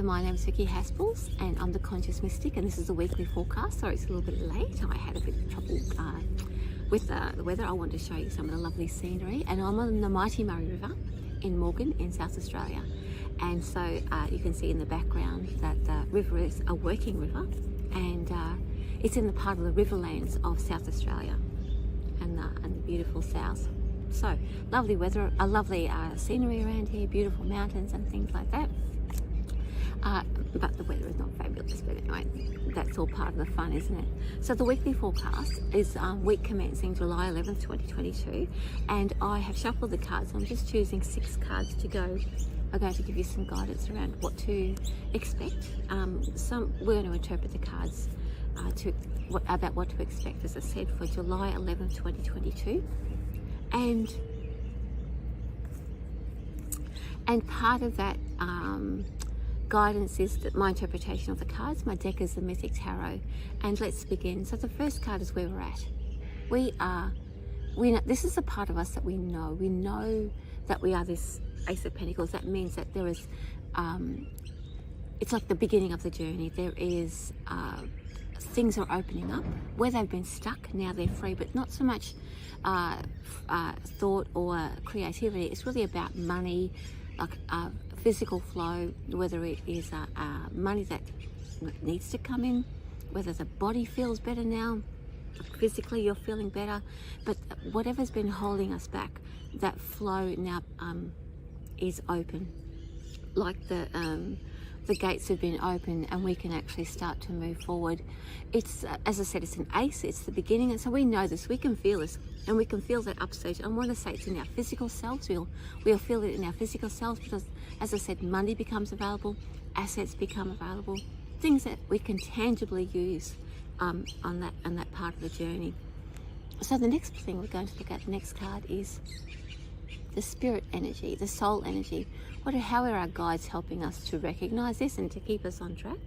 my name is Vicki Haspels and I'm the Conscious Mystic, and this is a weekly forecast. Sorry it's a little bit late, I had a bit of trouble with the weather. I wanted to show you some of the lovely scenery, and I'm on the Mighty Murray River in Morgan in South Australia. And so you can see in the background that the river is a working river, and it's in the part of the riverlands of South Australia and the beautiful south. So lovely weather, a lovely scenery around here, beautiful mountains and things like that. But the weather is not fabulous, but anyway, that's all part of the fun, isn't it? So the weekly forecast is week commencing July 11th, 2022, and I have shuffled the cards. I'm just choosing 6 cards to go. I'm going to give you some guidance around what to expect. We're going to interpret the cards about what to expect, as I said, for July 11th, 2022. And part of that guidance is that my interpretation of the cards. My deck is the Mythic Tarot, and let's begin. So the first card is where we're at. We know, this is a part of us that we know. We know that we are this Ace of Pentacles. That means that there is, it's like the beginning of the journey. There is, things are opening up. Where they've been stuck, now they're free, but not so much thought or creativity. It's really about money, like physical flow, whether it is money that needs to come in, whether the body feels better now, physically you're feeling better, but whatever's been holding us back, that flow now is open. Like the gates have been open and we can actually start to move forward. It's, as I said, it's an ace, it's the beginning, and so we know this, we can feel this, and we can feel that upstage. I want to say it's in our physical selves. We'll feel it in our physical selves because, as I said, money becomes available, assets become available, things that we can tangibly use on that part of the journey. So the next thing we're going to look at, the next card, is the spirit energy, the soul energy. How are our guides helping us to recognize this and to keep us on track?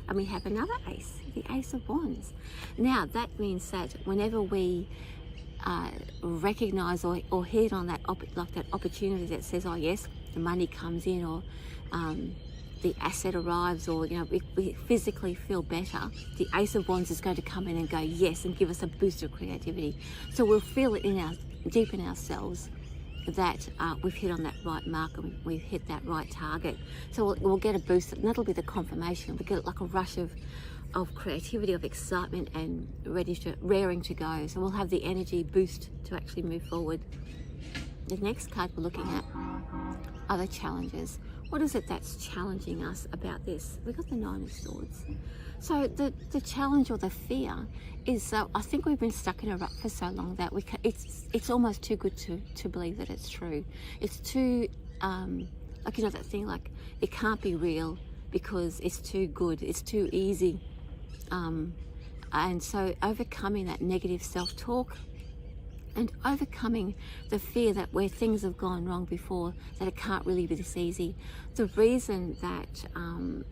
And we have another ace, the Ace of Wands. Now that means that whenever we recognize or hit on that opportunity that says, oh yes, the money comes in, or the asset arrives, or we physically feel better, the Ace of Wands is going to come in and go yes and give us a boost of creativity. So we'll feel it deep in ourselves that we've hit on that right mark and we've hit that right target. So we'll get a boost, and that'll be the confirmation. We get like a rush of creativity, of excitement, and raring to go. So we'll have the energy boost to actually move forward. The next card we're looking at are the challenges. What is it that's challenging us about this? We've got the Nine of Swords. So the challenge or the fear is, I think we've been stuck in a rut for so long that it's almost too good to believe that it's true. It's too, like, that thing, like, it can't be real because it's too good, it's too easy. And so overcoming that negative self-talk, and overcoming the fear that where things have gone wrong before, that it can't really be this easy. The reason that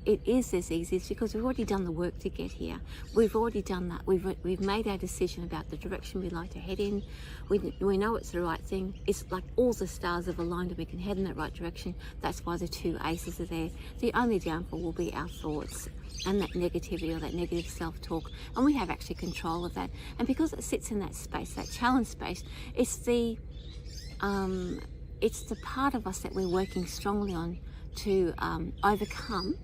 it is this easy is because we've already done the work to get here. We've already done that. We've made our decision about the direction we'd like to head in. We know it's the right thing. It's like all the stars have aligned and we can head in that right direction. That's why the 2 aces are there. The only downfall will be our thoughts and that negativity or that negative self-talk, and we have actually control of that. And because it sits in that space, that challenge space, it's the part of us that we're working strongly on to overcome,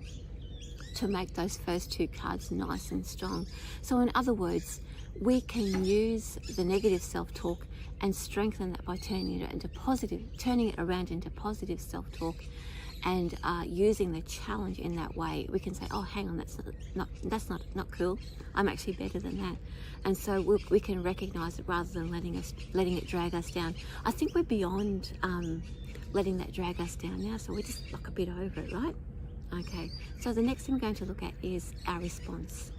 to make those first 2 cards nice and strong. So in other words, we can use the negative self-talk and strengthen that by turning it around into positive self-talk. And using the challenge in that way, we can say, oh, hang on, that's not cool. I'm actually better than that. And so we can recognize it rather than letting it drag us down. I think we're beyond letting that drag us down now, so we're just like a bit over it, right? Okay, so the next thing we're going to look at is our response.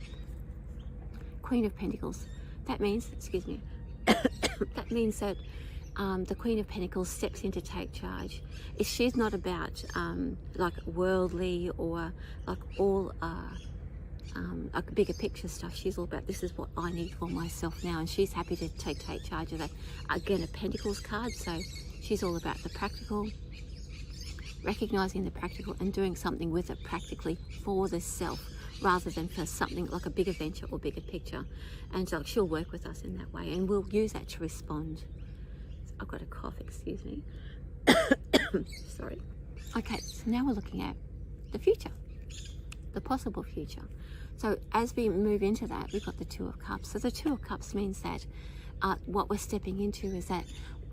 Queen of Pentacles. That means, excuse me, that means that the Queen of Pentacles steps in to take charge. She's not about like worldly or like all like bigger picture stuff. She's all about, this is what I need for myself now, and she's happy to take charge of that. Again, a Pentacles card, so she's all about the practical, recognizing the practical and doing something with it practically for the self, rather than for something like a bigger venture or bigger picture. And so she'll work with us in that way, and we'll use that to respond. I've got a cough, excuse me. Sorry. Okay, so now we're looking at the future, the possible future. So as we move into that, we've got the Two of Cups. So the Two of Cups means that what we're stepping into is that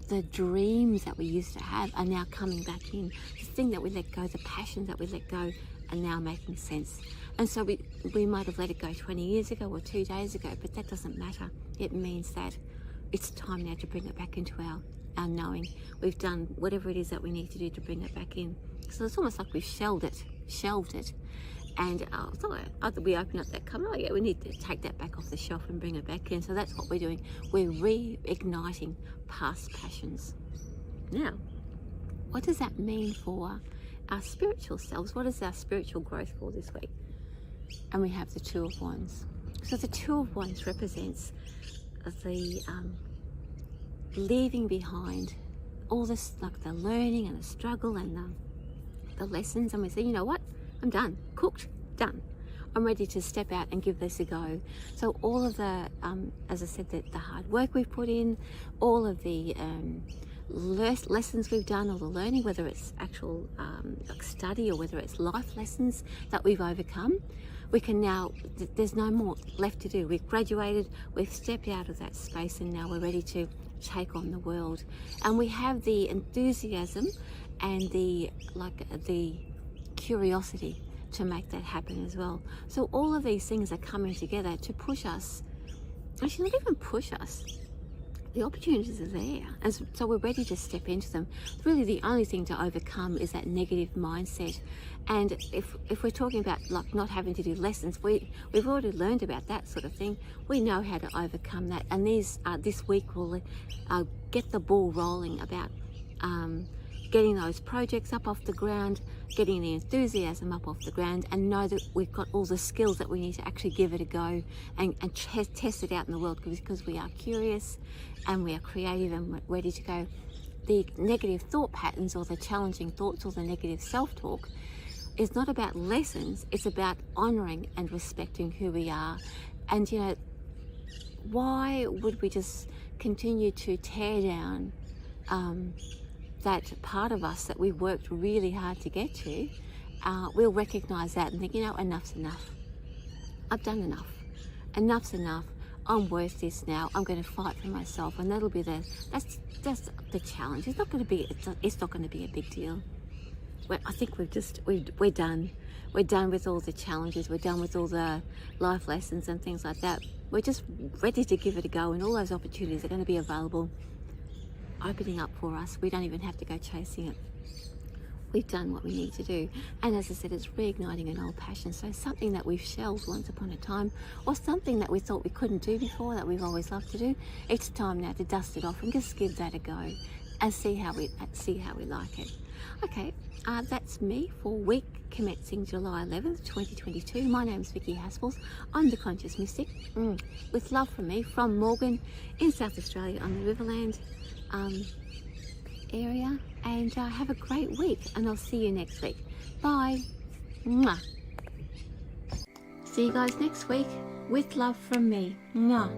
the dreams that we used to have are now coming back in. The thing that we let go, the passion that we let go, are now making sense. And so we might have let it go 20 years ago or 2 days ago, but that doesn't matter. It means that it's time now to bring it back into our knowing. We've done whatever it is that we need to do to bring it back in. So it's almost like we've shelved it. And we open up that cover. Oh yeah, we need to take that back off the shelf and bring it back in. So that's what we're doing. We're reigniting past passions. Now, what does that mean for our spiritual selves? What is our spiritual growth for this week? And we have the Two of Wands. So the Two of Wands represents the leaving behind all this, like the learning and the struggle and the lessons, and we say, you know what, I'm done, cooked, done. I'm ready to step out and give this a go. So all of the, as I said, the hard work we've put in, all of the lessons we've done, all the learning, whether it's actual like study or whether it's life lessons that we've overcome, we can now, there's no more left to do. We've graduated, we've stepped out of that space, and now we're ready to take on the world. And we have the enthusiasm and the curiosity to make that happen as well. So all of these things are coming together to push us, actually not even push us, the opportunities are there, and so we're ready to step into them. Really the only thing to overcome is that negative mindset. And if we're talking about like not having to do lessons, we've already learned about that sort of thing. We know how to overcome that, and this week will get the ball rolling about getting those projects up off the ground, getting the enthusiasm up off the ground, and know that we've got all the skills that we need to actually give it a go and test it out in the world, because we are curious and we are creative and we're ready to go. The negative thought patterns or the challenging thoughts or the negative self-talk is not about lessons, it's about honouring and respecting who we are. And you know, why would we just continue to tear down that part of us that we worked really hard to get to? We'll recognise that and think, you know, enough's enough. I've done enough. Enough's enough. I'm worth this now. I'm going to fight for myself, and that'll be that's the challenge. It's not going to be a big deal. I think we're done. We're done with all the challenges. We're done with all the life lessons and things like that. We're just ready to give it a go, and all those opportunities are going to be available, opening up for us. We don't even have to go chasing it. We've done what we need to do. And as I said, it's reigniting an old passion. So something that we've shelved once upon a time, or something that we thought we couldn't do before that we've always loved to do, it's time now to dust it off and just give that a go and see how we like it. Okay, that's me for week commencing July 11th, 2022. My name's Vicki Haspels. I'm the Conscious Mystic. With love from me, from Morgan in South Australia on the Riverland area, and have a great week, and I'll see you next week. Bye. Mwah. See you guys next week with love from me. Mwah.